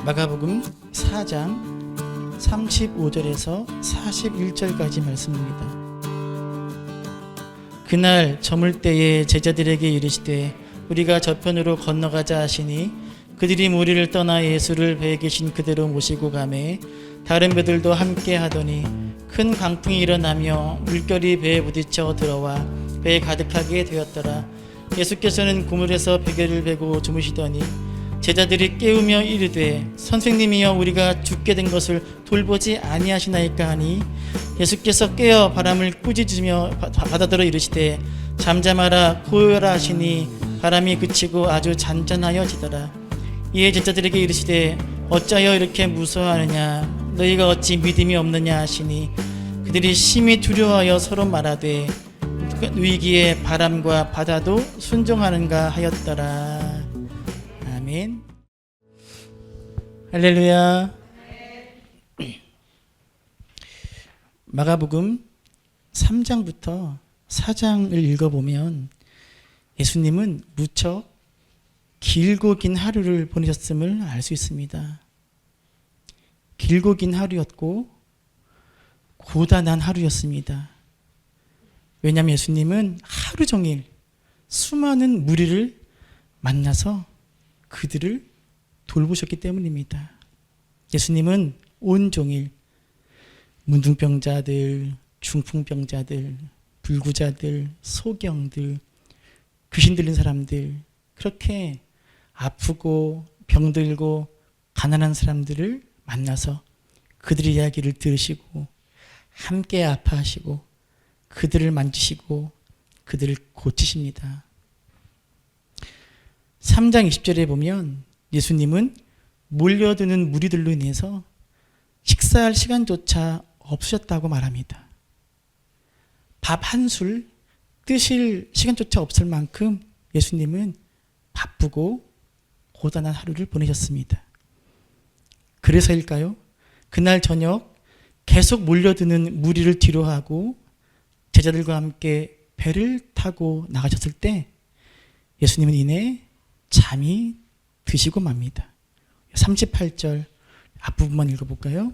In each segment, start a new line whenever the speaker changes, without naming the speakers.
마가복음 4장 35절에서 41절까지 말씀입니다. 그날 저물 때에 제자들에게 이르시되 우리가 저편으로 건너가자 하시니 그들이 무리를 떠나 예수를 배에 계신 그대로 모시고 가매 다른 배들도 함께 하더니 큰 강풍이 일어나며 물결이 배에 부딪혀 들어와 배에 가득하게 되었더라. 예수께서는 그물에서 베개를 베고 주무시더니 제자들이 깨우며 이르되 선생님이여 우리가 죽게 된 것을 돌보지 아니하시나이까 하니 예수께서 깨어 바람을 꾸짖으며 바다더러 이르시되 잠잠하라 고요하라 하시니 바람이 그치고 아주 잔잔하여지더라. 이에 제자들에게 이르시되 어찌하여 이렇게 무서워하느냐 너희가 어찌 믿음이 없느냐 하시니 그들이 심히 두려워하여 서로 말하되 누이기에 바람과 바다도 순종하는가 하였더라. 아멘. 할렐루야. 마가복음 3장부터 4장을 읽어보면 예수님은 무척 길고 긴 하루를 보내셨음을 알 수 있습니다. 길고 긴 하루였고 고단한 하루였습니다. 왜냐하면 예수님은 하루 종일 수많은 무리를 만나서 그들을 돌보셨기 때문입니다. 예수님은 온종일 문둥병자들, 중풍병자들, 불구자들, 소경들, 귀신 들린 사람들, 그렇게 아프고 병들고 가난한 사람들을 만나서 그들의 이야기를 들으시고 함께 아파하시고 그들을 만지시고 그들을 고치십니다. 3장 20절에 보면 예수님은 몰려드는 무리들로 인해서 식사할 시간조차 없으셨다고 말합니다. 밥 한 술 뜨실 시간조차 없을 만큼 예수님은 바쁘고 고단한 하루를 보내셨습니다. 그래서일까요? 그날 저녁 계속 몰려드는 무리를 뒤로하고 제자들과 함께 배를 타고 나가셨을 때 예수님은 이내 잠이 드시고 맙니다. 38절 앞부분만 읽어볼까요?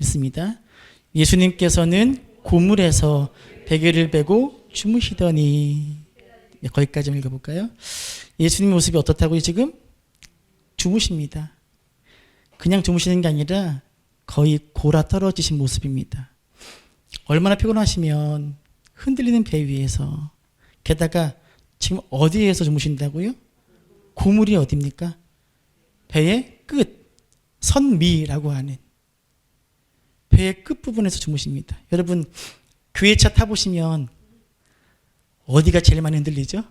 읽습니다. 예수님께서는 고물에서 베개를 베고 주무시더니 거기까지 읽어볼까요? 예수님 모습이 어떻다고요? 지금 주무십니다. 그냥 주무시는 게 아니라 거의 골아 떨어지신 모습입니다. 얼마나 피곤하시면 흔들리는 배 위에서, 게다가 지금 어디에서 주무신다고요? 고물이 어디입니까? 배의 끝, 선미라고 하는 배의 끝부분에서 주무십니다. 여러분 교회차 타보시면 어디가 제일 많이 흔들리죠?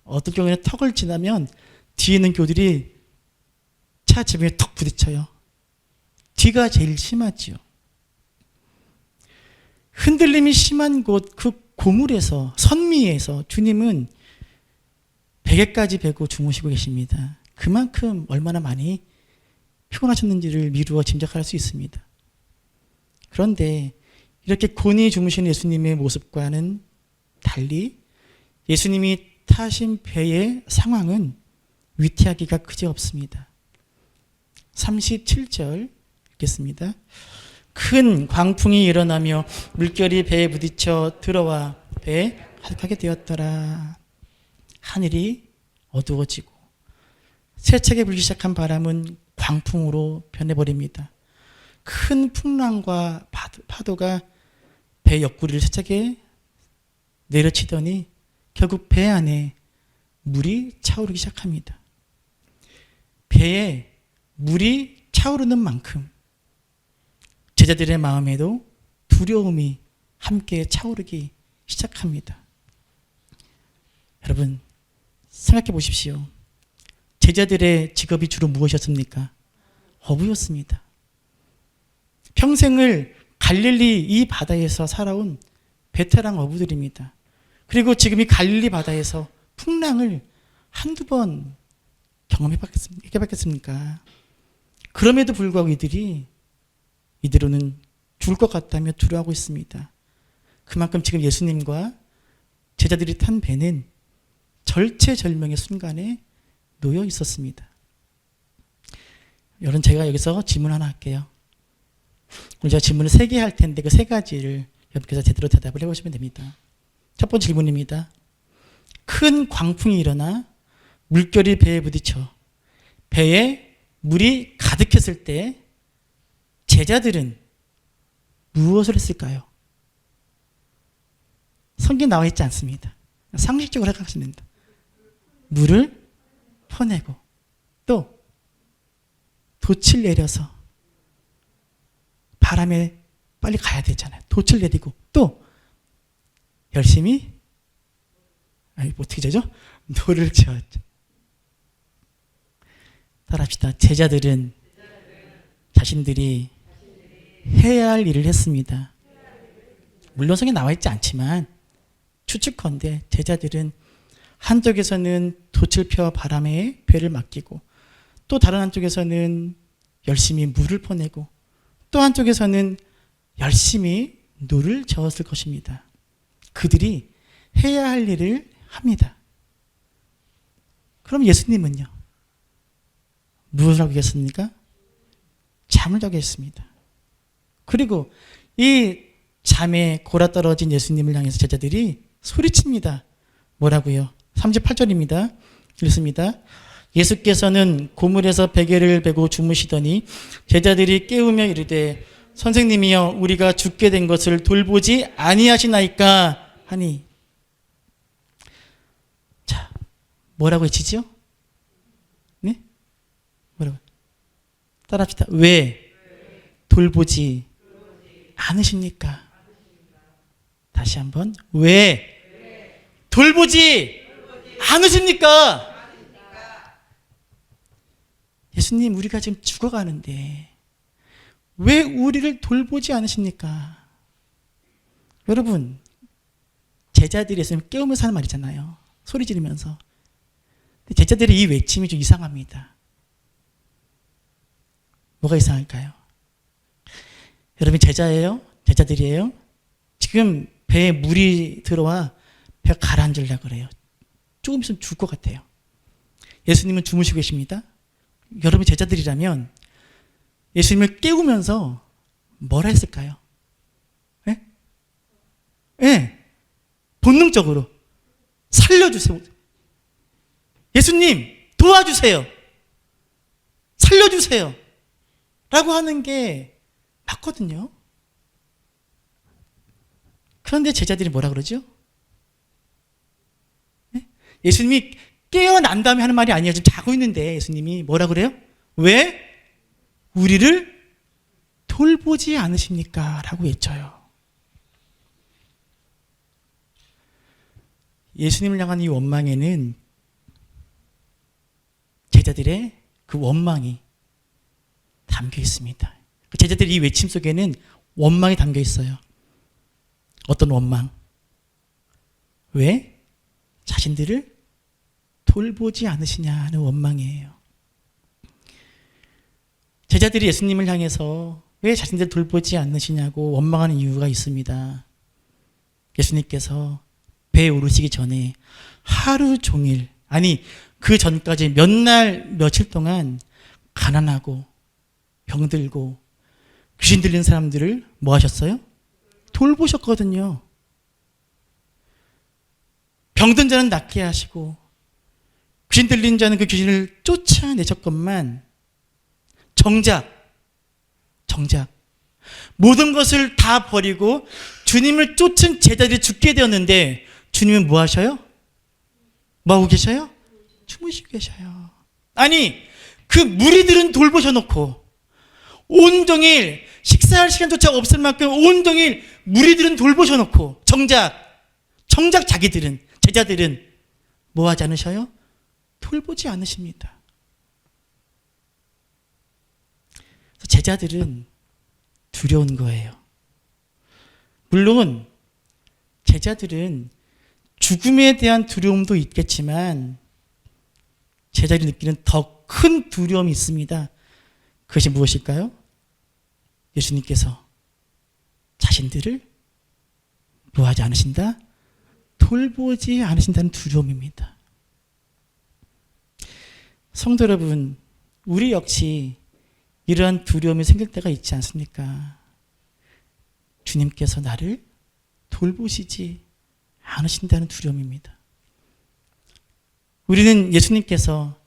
어떤 경우에는 턱을 지나면 뒤에 있는 교들이 차 지붕에 턱 부딪혀요. 뒤가 제일 심하지요. 흔들림이 심한 곳 그 고물에서, 선미에서 주님은 베개까지 베고 주무시고 계십니다. 그만큼 얼마나 많이 피곤하셨는지를 미루어 짐작할 수 있습니다. 그런데 이렇게 곤히 주무시는 예수님의 모습과는 달리 예수님이 타신 배의 상황은 위태하기가 그지없습니다. 37절 읽겠습니다. 큰 광풍이 일어나며 물결이 배에 부딪혀 들어와 배에 가득하게 되었더라. 하늘이 어두워지고 세차게 불기 시작한 바람은 광풍으로 변해버립니다. 큰 풍랑과 파도가 배 옆구리를 세차게 내려치더니 결국 배 안에 물이 차오르기 시작합니다. 배에 물이 차오르는 만큼 제자들의 마음에도 두려움이 함께 차오르기 시작합니다. 여러분 생각해 보십시오. 제자들의 직업이 주로 무엇이었습니까? 어부였습니다. 평생을 갈릴리 이 바다에서 살아온 베테랑 어부들입니다. 그리고 지금 이 갈릴리 바다에서 풍랑을 한두 번 경험해봤겠습니까? 그럼에도 불구하고 이대로는 죽을 것 같다며 두려워하고 있습니다. 그만큼 지금 예수님과 제자들이 탄 배는 절체절명의 순간에 놓여 있었습니다. 여러분, 제가 여기서 질문 하나 할게요. 오늘 제가 질문을 3개 할 텐데 그 3가지를 여러분께서 제대로 대답을 해보시면 됩니다. 첫 번째 질문입니다. 큰 광풍이 일어나 물결이 배에 부딪혀 배에 물이 가득했을 때 제자들은 무엇을 했을까요? 성경에 나와 있지 않습니다. 상식적으로 생각하시면 됩니다. 물을 퍼내고 또 돛을 내려서 바람에 빨리 가야 되잖아요. 돛을 내리고 또 열심히 어떻게 되죠? 노를 지었죠. 따라합시다. 제자들은 자신들이 해야 할 일을 했습니다. 물론 성경에 나와 있지 않지만 추측컨대 제자들은 한쪽에서는 돛을 펴 바람에 배를 맡기고 또 다른 한쪽에서는 열심히 물을 퍼내고 또 한쪽에서는 열심히 노를 저었을 것입니다. 그들이 해야 할 일을 합니다. 그럼 예수님은요? 무엇을 하고 계셨습니까? 잠을 자고 계셨습니다. 그리고 이 잠에 골아떨어진 예수님을 향해서 제자들이 소리칩니다. 뭐라고요? 38절입니다. 읽습니다. 예수께서는 고물에서 베개를 베고 주무시더니 제자들이 깨우며 이르되 선생님이여 우리가 죽게 된 것을 돌보지 아니하시나이까 하니. 자, 뭐라고 외치죠? 네? 뭐라고? 따라합시다. 왜 돌보지 않으십니까? 다시 한번. 왜 돌보지 않으십니까? 예수님, 우리가 지금 죽어가는데 왜 우리를 돌보지 않으십니까? 여러분, 제자들이 예수님 깨우면서 하는 말이잖아요. 소리 지르면서. 근데 제자들의 이 외침이 좀 이상합니다. 뭐가 이상할까요? 여러분, 제자예요? 제자들이에요? 지금 배에 물이 들어와 배가 가라앉으려고 그래요. 조금 있으면 죽을 것 같아요. 예수님은 주무시고 계십니다. 여러분 제자들이라면 예수님을 깨우면서 뭐라 했을까요? 예? 예. 본능적으로 살려주세요. 예수님 도와주세요. 살려주세요. 라고 하는 게 맞거든요. 그런데 제자들이 뭐라 그러죠? 예? 예수님이 깨어난 다음에 하는 말이 아니에요. 지금 자고 있는데 예수님이 뭐라 그래요? 왜 우리를 돌보지 않으십니까? 라고 외쳐요. 예수님을 향한 이 원망에는 제자들의 그 원망이 담겨 있습니다. 제자들의 이 외침 속에는 원망이 담겨 있어요. 어떤 원망? 왜 자신들을 돌보지 않으시냐는 원망이에요. 제자들이 예수님을 향해서 왜 자신들을 돌보지 않으시냐고 원망하는 이유가 있습니다. 예수님께서 배에 오르시기 전에 하루 종일, 아니 그 전까지 몇 날 며칠 동안 가난하고 병들고 귀신 들린 사람들을 뭐 하셨어요? 돌보셨거든요. 병든 자는 낫게 하시고 귀신 들린 자는 그 귀신을 쫓아내셨건만 정작 모든 것을 다 버리고 주님을 쫓은 제자들이 죽게 되었는데 주님은 뭐 하셔요? 뭐 하고 계셔요? 주무시고 계셔요. 아니 그 무리들은 돌보셔놓고 온종일 식사할 시간조차 없을 만큼 온종일 무리들은 돌보셔놓고 정작 자기들은, 제자들은 뭐 하지 않으셔요? 돌보지 않으십니다. 제자들은 두려운 거예요. 물론 제자들은 죽음에 대한 두려움도 있겠지만 제자들이 느끼는 더 큰 두려움이 있습니다. 그것이 무엇일까요? 예수님께서 자신들을 뭐 하지 않으신다? 돌보지 않으신다는 두려움입니다. 성도 여러분, 우리 역시 이러한 두려움이 생길 때가 있지 않습니까? 주님께서 나를 돌보시지 않으신다는 두려움입니다. 우리는 예수님께서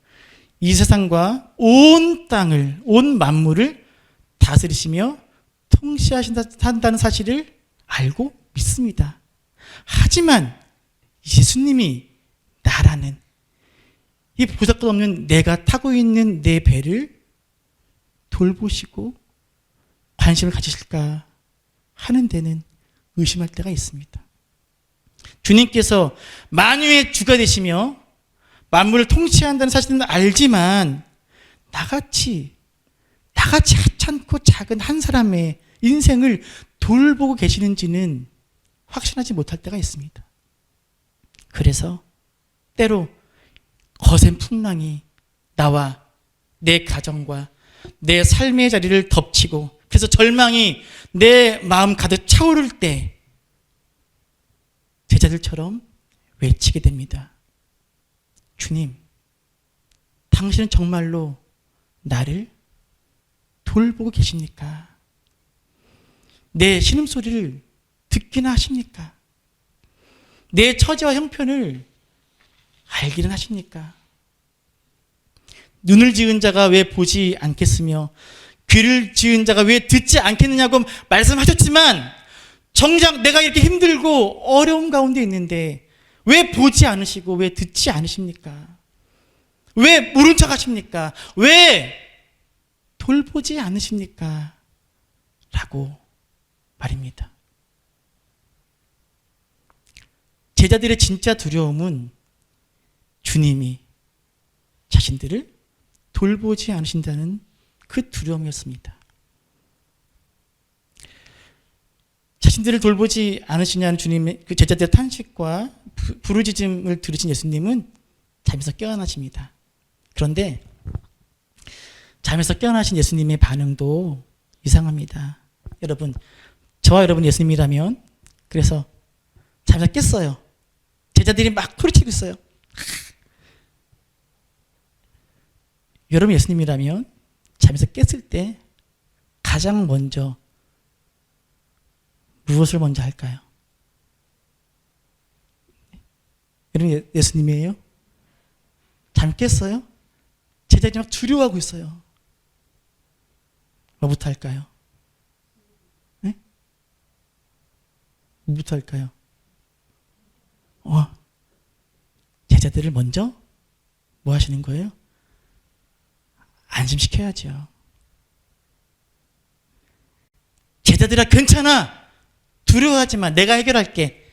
이 세상과 온 땅을, 온 만물을 다스리시며 통치하신다는 사실을 알고 믿습니다. 하지만 예수님이 나라는 이 보잘것없는 내가 타고 있는 내 배를 돌보시고 관심을 가지실까 하는 데는 의심할 때가 있습니다. 주님께서 만유의 주가 되시며 만물을 통치한다는 사실은 알지만 나같이 하찮고 작은 한 사람의 인생을 돌보고 계시는지는 확신하지 못할 때가 있습니다. 그래서 때로 거센 풍랑이 나와 내 가정과 내 삶의 자리를 덮치고 그래서 절망이 내 마음 가득 차오를 때 제자들처럼 외치게 됩니다. 주님, 당신은 정말로 나를 돌보고 계십니까? 내 신음소리를 듣기나 하십니까? 내 처지와 형편을 알기는 하십니까? 눈을 지은 자가 왜 보지 않겠으며 귀를 지은 자가 왜 듣지 않겠느냐고 말씀하셨지만 정작 내가 이렇게 힘들고 어려움 가운데 있는데 왜 보지 않으시고 왜 듣지 않으십니까? 왜 모른 척 하십니까? 왜 돌보지 않으십니까? 라고 말입니다. 제자들의 진짜 두려움은 주님이 자신들을 돌보지 않으신다는 그 두려움이었습니다. 자신들을 돌보지 않으시냐는 주님의 그 제자들의 탄식과 부르짖음을 들으신 예수님은 잠에서 깨어나십니다. 그런데 잠에서 깨어나신 예수님의 반응도 이상합니다. 여러분, 저와 여러분 예수님이라면 그래서 잠에서 깼어요. 제자들이 막 소리치고 있어요. 여러분 예수님이라면 잠에서 깼을 때 가장 먼저 무엇을 먼저 할까요? 여러분 예수님이에요? 잠 깼어요? 제자들이 막 두려워하고 있어요. 뭐부터 할까요? 네? 뭐부터 할까요? 제자들을 먼저 뭐 하시는 거예요? 안심시켜야죠. 제자들아 괜찮아. 두려워하지만 내가 해결할게.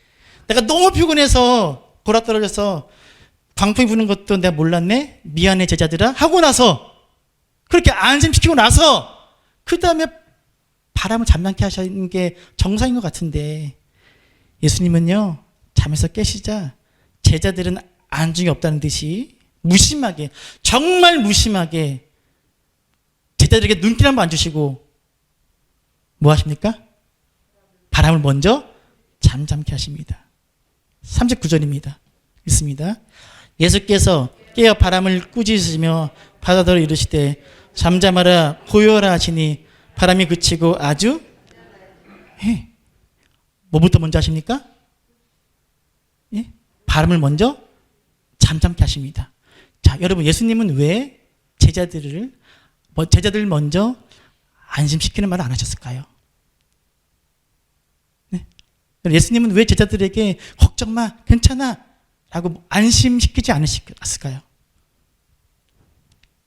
내가 너무 피곤해서 골아떨어져서 광풍이 부는 것도 내가 몰랐네. 미안해 제자들아 하고 나서 그렇게 안심시키고 나서 그 다음에 바람을 잠잠케 하시는 게 정상인 것 같은데 예수님은요 잠에서 깨시자 제자들은 안중이 없다는 듯이 무심하게 정말 무심하게 제자들에게 눈길 한번 안 주시고 뭐 하십니까? 바람을 먼저 잠잠케 하십니다. 39절입니다. 읽습니다. 예수께서 깨어 바람을 꾸짖으시며 바다더러 이르시되 잠잠하라 고요하라 하시니 바람이 그치고 아주 뭐부터 먼저 하십니까? 예? 바람을 먼저 잠잠케 하십니다. 자, 여러분 예수님은 왜 제자들을 먼저 안심시키는 말을 안 하셨을까요? 네? 예수님은 왜 제자들에게 걱정 마, 괜찮아 라고 안심시키지 않으셨을까요?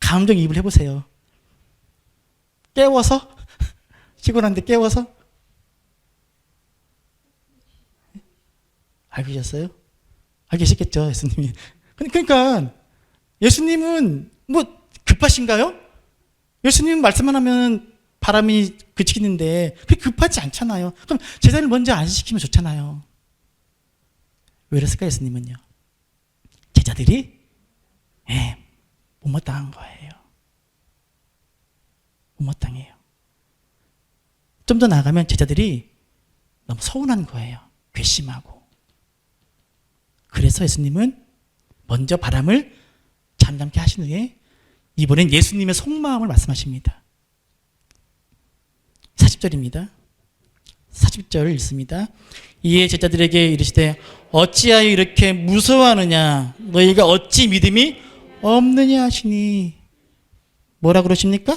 감정이입을 해보세요. 깨워서 피곤한데 깨워서 알고 계셨어요? 알고 계셨겠죠, 예수님이. 그러니까 예수님은 뭐 급하신가요? 예수님 말씀만 하면 바람이 그치는데 그렇게 급하지 않잖아요. 그럼 제자를 먼저 안심시키면 좋잖아요. 왜 그랬을까 예수님은요? 제자들이 못마땅한 거예요. 못마땅해요. 좀 더 나아가면 제자들이 너무 서운한 거예요. 괘씸하고. 그래서 예수님은 먼저 바람을 잠잠케 하신 후에 이번엔 예수님의 속마음을 말씀하십니다. 40절입니다. 40절 읽습니다. 이에 제자들에게 이르시되 어찌하여 이렇게 무서워하느냐 너희가 어찌 믿음이 없느냐 하시니 뭐라 그러십니까?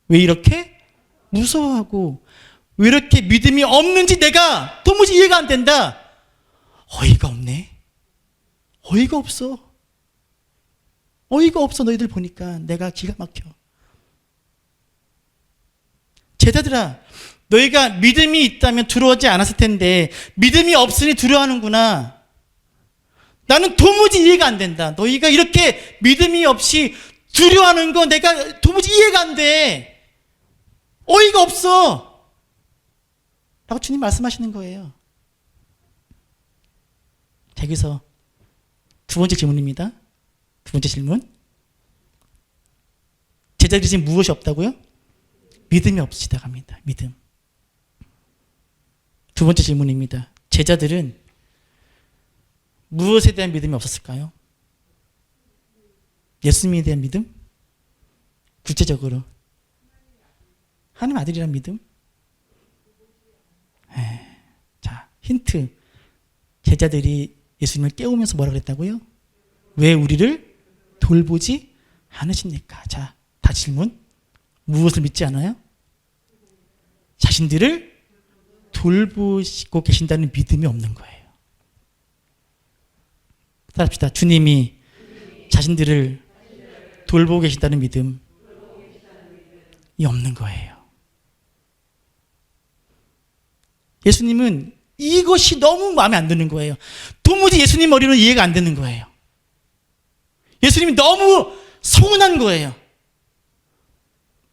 왜 이렇게 무서워하고 왜 이렇게 믿음이 없는지 내가 도무지 이해가 안 된다. 어이가 없네. 어이가 없어. 어이가 없어. 너희들 보니까 내가 기가 막혀. 제자들아, 너희가 믿음이 있다면 두려워하지 않았을 텐데 믿음이 없으니 두려워하는구나. 나는 도무지 이해가 안 된다. 너희가 이렇게 믿음이 없이 두려워하는 거 내가 도무지 이해가 안 돼. 어이가 없어. 라고 주님 말씀하시는 거예요. 자, 여기서 두 번째 질문입니다. 두 번째 질문. 제자들이 지금 무엇이 없다고요? 믿음이 없으시다고 합니다. 믿음. 두 번째 질문입니다. 제자들은 무엇에 대한 믿음이 없었을까요? 예수님에 대한 믿음? 구체적으로 하나님 아들이란 믿음? 자, 힌트. 제자들이 예수님을 깨우면서 뭐라 그랬다고요? 왜 우리를 돌보지 않으십니까? 자, 다 질문. 무엇을 믿지 않아요? 자신들을 돌보시고 계신다는 믿음이 없는 거예요. 따라합시다. 주님이 자신들을 돌보고 계신다는 믿음이 없는 거예요. 예수님은 이것이 너무 마음에 안 드는 거예요. 도무지 예수님 머리로 이해가 안 되는 거예요. 예수님이 너무 서운한 거예요.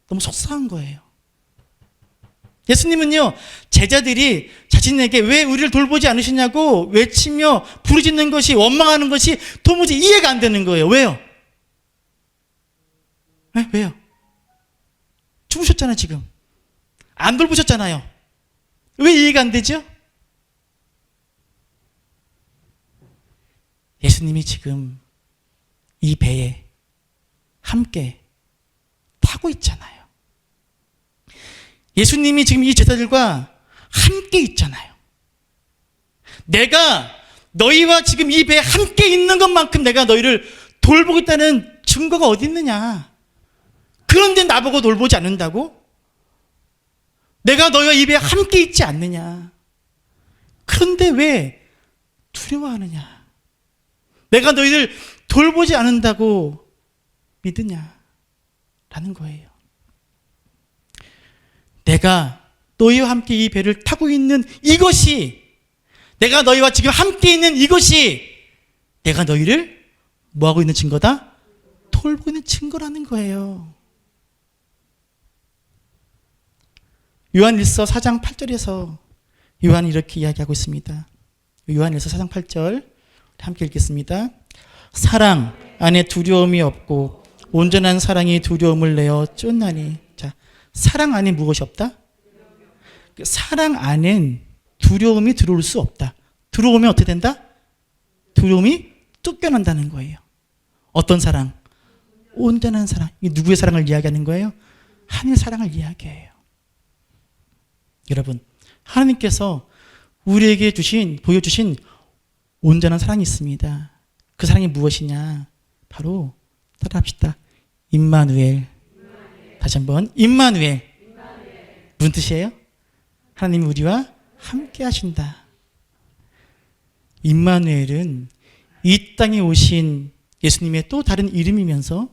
너무 속상한 거예요. 예수님은요, 제자들이 자신에게 왜 우리를 돌보지 않으시냐고 외치며 부르짖는 것이, 원망하는 것이 도무지 이해가 안 되는 거예요. 왜요? 네? 왜요? 죽으셨잖아요, 지금. 안 돌보셨잖아요. 왜 이해가 안 되죠? 예수님이 지금 이 배에 함께 타고 있잖아요. 예수님이 지금 이 제자들과 함께 있잖아요. 내가 너희와 지금 이 배에 함께 있는 것만큼 내가 너희를 돌보고 있다는 증거가 어디 있느냐. 그런데 나보고 돌보지 않는다고? 내가 너희와 이 배에 함께 있지 않느냐. 그런데 왜 두려워하느냐. 내가 너희를 돌보지 않는다고 믿으냐. 라는 거예요. 내가 너희와 함께 이 배를 타고 있는 이것이, 내가 너희와 지금 함께 있는 이것이 내가 너희를 뭐하고 있는 증거다? 돌보고 있는 증거라는 거예요. 요한일서 4장 8절에서 요한이 이렇게 이야기하고 있습니다. 요한일서 4장 8절 함께 읽겠습니다. 사랑 안에 두려움이 없고 온전한 사랑이 두려움을 내어 쫓나니. 자, 사랑 안에 무엇이 없다? 사랑 안엔 두려움이 들어올 수 없다. 들어오면 어떻게 된다? 두려움이 쫓겨난다는 거예요. 어떤 사랑? 온전한 사랑. 이 누구의 사랑을 이야기하는 거예요? 하나님의 사랑을 이야기해요. 여러분, 하나님께서 우리에게 보여주신 온전한 사랑이 있습니다. 그 사랑이 무엇이냐? 바로 따라합시다. 임마누엘. 다시 한번 임마누엘. 무슨 뜻이에요? 하나님이 우리와 함께 하신다. 임마누엘은 이 땅에 오신 예수님의 또 다른 이름이면서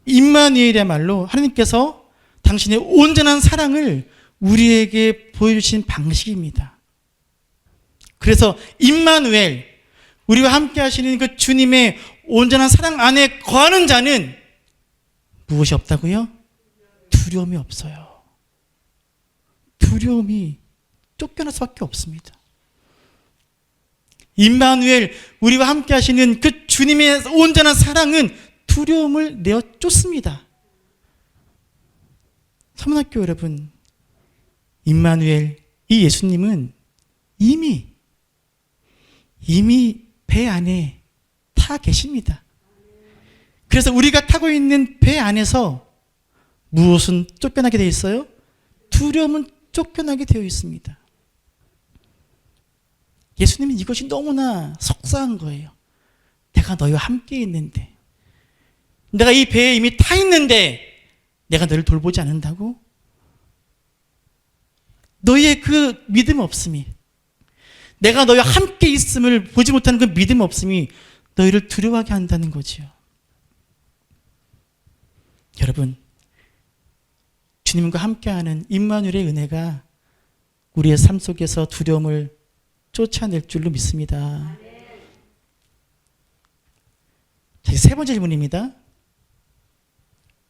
임마누엘이야말로 하나님께서 당신의 온전한 사랑을 우리에게 보여주신 방식입니다. 그래서 임마누엘, 우리와 함께 하시는 그 주님의 온전한 사랑 안에 거하는 자는 무엇이 없다고요? 두려움이 없어요. 두려움이 쫓겨날 수밖에 없습니다. 임마누엘, 우리와 함께 하시는 그 주님의 온전한 사랑은 두려움을 내어 쫓습니다. 사문학교 여러분, 임마누엘, 이 예수님은 이미 배 안에 타 계십니다. 그래서 우리가 타고 있는 배 안에서 무엇은 쫓겨나게 돼 있어요? 두려움은 쫓겨나게 되어 있습니다. 예수님은 이것이 너무나 속상한 거예요. 내가 너희와 함께 있는데, 내가 이 배에 이미 타 있는데 내가 너를 돌보지 않는다고? 너희의 그 믿음 없음이, 내가 너희와 함께 있음을 보지 못하는 그 믿음 없음이 너희를 두려워하게 한다는 거지요. 여러분, 주님과 함께하는 임마누엘의 은혜가 우리의 삶 속에서 두려움을 쫓아낼 줄로 믿습니다. 세 번째 질문입니다.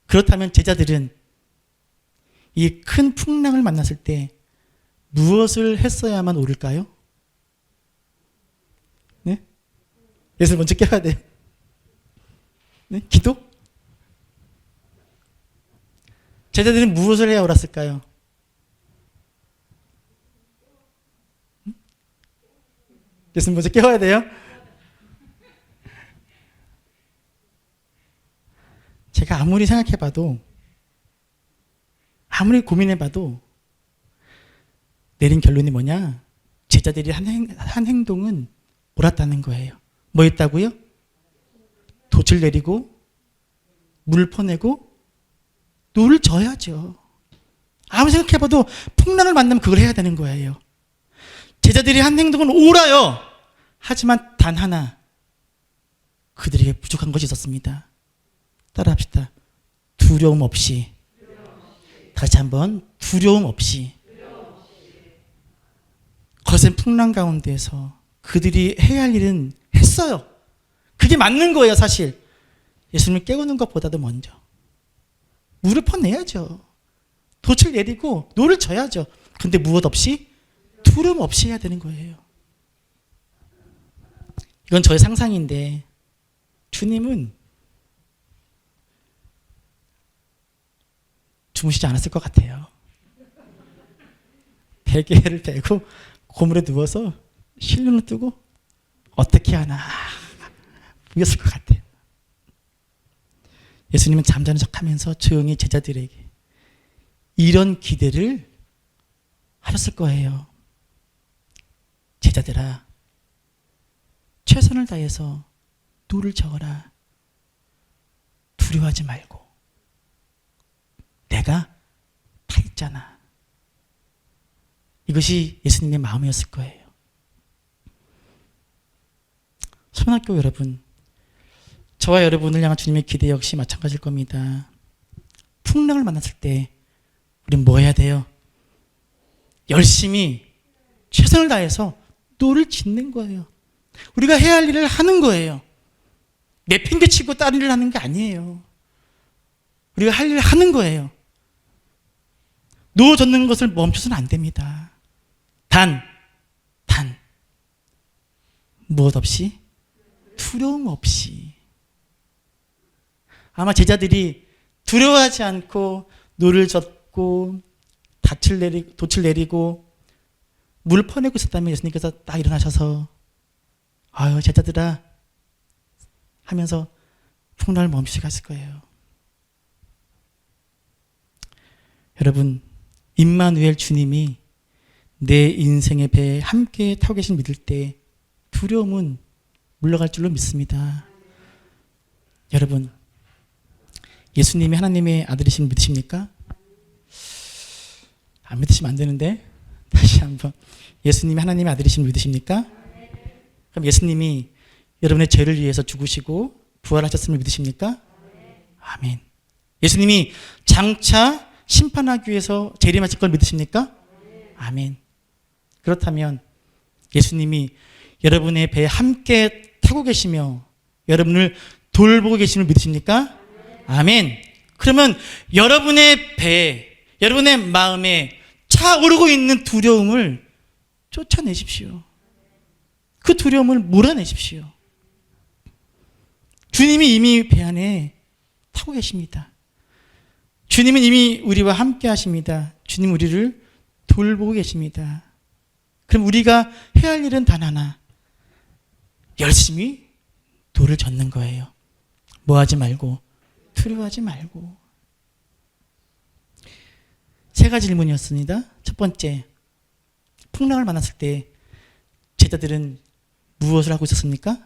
그렇다면 제자들은 이 큰 풍랑을 만났을 때 무엇을 했어야만 오를까요? 네? 예수를 먼저 깨워야 돼요. 네? 기도? 제자들은 무엇을 해야 옳았을까요? 예수님 먼저 깨워야 돼요. 제가 아무리 생각해봐도, 아무리 고민해봐도 내린 결론이 뭐냐? 제자들이 한 행동은 옳았다는 거예요. 뭐 했다고요? 돛을 내리고 물 퍼내고 노를 져야죠. 아무리 생각해봐도 풍랑을 만나면 그걸 해야 되는 거예요. 제자들이 한 행동은 옳아요. 하지만 단 하나, 그들에게 부족한 것이 있었습니다. 따라합시다. 두려움 없이. 다시 한번, 두려움 없이. 거센 풍랑 가운데서 그들이 해야 할 일은 했어요. 그게 맞는 거예요, 사실. 예수님을 깨우는 것보다도 먼저 물을 퍼내야죠. 돛을 내리고 노를 져야죠. 근데 무엇 없이? 두려움 없이 해야 되는 거예요. 이건 저의 상상인데 주님은 주무시지 않았을 것 같아요. 베개를 베고 고물에 누워서 실눈을 뜨고 어떻게 하나 보였을 것 같아요. 예수님은 잠자는 척하면서 조용히 제자들에게 이런 기대를 하셨을 거예요. 제자들아, 최선을 다해서 노를 저어라. 두려워하지 말고 내가 다 있잖아. 이것이 예수님의 마음이었을 거예요. 소년학교 여러분, 저와 여러분을 향한 주님의 기대 역시 마찬가지일 겁니다. 풍랑을 만났을 때 우리는 뭐 해야 돼요? 열심히 최선을 다해서 노를 짓는 거예요. 우리가 해야 할 일을 하는 거예요. 내팽개치고 다른 일을 하는 게 아니에요. 우리가 할 일을 하는 거예요. 노 젓는 것을 멈춰서는 안 됩니다. 단 무엇 없이? 두려움 없이. 아마 제자들이 두려워하지 않고 노를 젓고 돛을 내리고 물 퍼내고 있었다면 예수님께서 딱 일어나셔서 아유 제자들아 하면서 풍랑을 멈추게 하실 거예요. 여러분, 임마누엘 주님이 내 인생의 배에 함께 타고 계신 믿을 때 두려움은 물러갈 줄로 믿습니다. 여러분, 예수님이 하나님의 아들이신 믿으십니까? 안 믿으시면 안 되는데 다시 한번, 예수님이 하나님의 아들이신 믿으십니까? 그럼 예수님이 여러분의 죄를 위해서 죽으시고 부활하셨음을 믿으십니까? 아멘. 예수님이 장차 심판하기 위해서 재림하실 걸 믿으십니까? 아멘. 그렇다면 예수님이 여러분의 배에 함께 타고 계시며 여러분을 돌보고 계심을 믿으십니까? 아멘. 그러면 여러분의 배에, 여러분의 마음에 차오르고 있는 두려움을 쫓아내십시오. 그 두려움을 몰아내십시오. 주님이 이미 배 안에 타고 계십니다. 주님은 이미 우리와 함께 하십니다. 주님 우리를 돌보고 계십니다. 그럼 우리가 해야 할 일은 단 하나, 열심히 노를 젓는 거예요. 뭐 하지 말고, 두려워하지 말고. 세 가지 질문이었습니다. 첫 번째, 풍랑을 만났을 때 제자들은 무엇을 하고 있었습니까?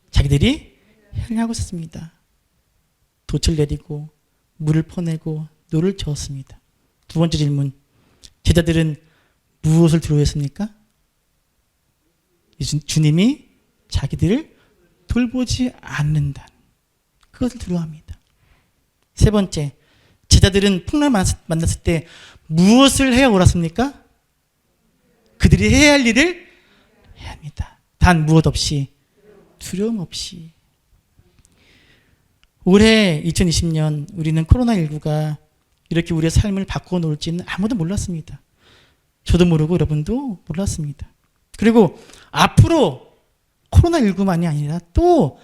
자기들이 헬리하고 있었습니다. 돛을 내리고 물을 퍼내고 노를 저었습니다. 두 번째 질문, 제자들은 무엇을 두려워했습니까? 주님이 자기들을 돌보지 않는다. 그것을 두려워합니다. 세 번째, 제자들은 풍랑을 만났을 때 무엇을 해야 옳았습니까? 그들이 해야 할 일을 해야 합니다. 단 무엇 없이, 두려움 없이. 올해 2020년 우리는 코로나19가 이렇게 우리의 삶을 바꿔 놓을지는 아무도 몰랐습니다. 저도 모르고 여러분도 몰랐습니다. 그리고 앞으로 코로나19만이 아니라 또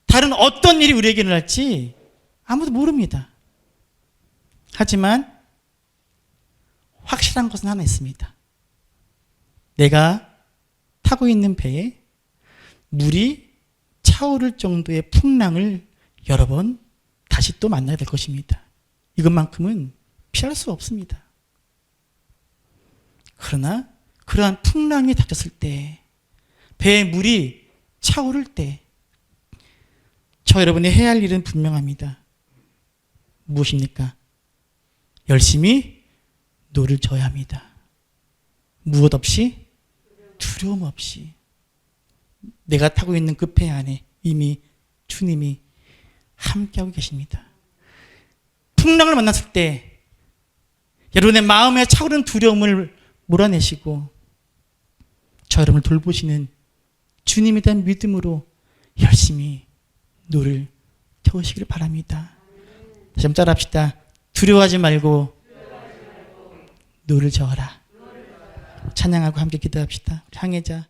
다른 어떤 일이 우리에게 일어날지 아무도 모릅니다. 하지만 확실한 것은 하나 있습니다. 내가 타고 있는 배에 물이 차오를 정도의 풍랑을 여러 번 다시 또 만나게 될 것입니다. 이것만큼은 피할 수 없습니다. 그러나 그러한 풍랑이 닥쳤을 때, 배에 물이 차오를 때, 저 여러분이 해야 할 일은 분명합니다. 무엇입니까? 열심히 노를 져야 합니다. 무엇 없이? 두려움 없이. 내가 타고 있는 그 배 안에 이미 주님이 함께하고 계십니다. 풍랑을 만났을 때 여러분의 마음에 차오르는 두려움을 몰아내시고 저 여러분을 돌보시는 주님에 대한 믿음으로 열심히 노를 켜시기를 바랍니다. 다시 한번 따라합시다. 두려워하지 말고 노를 저어라. 찬양하고 함께 기도합시다. 향해자.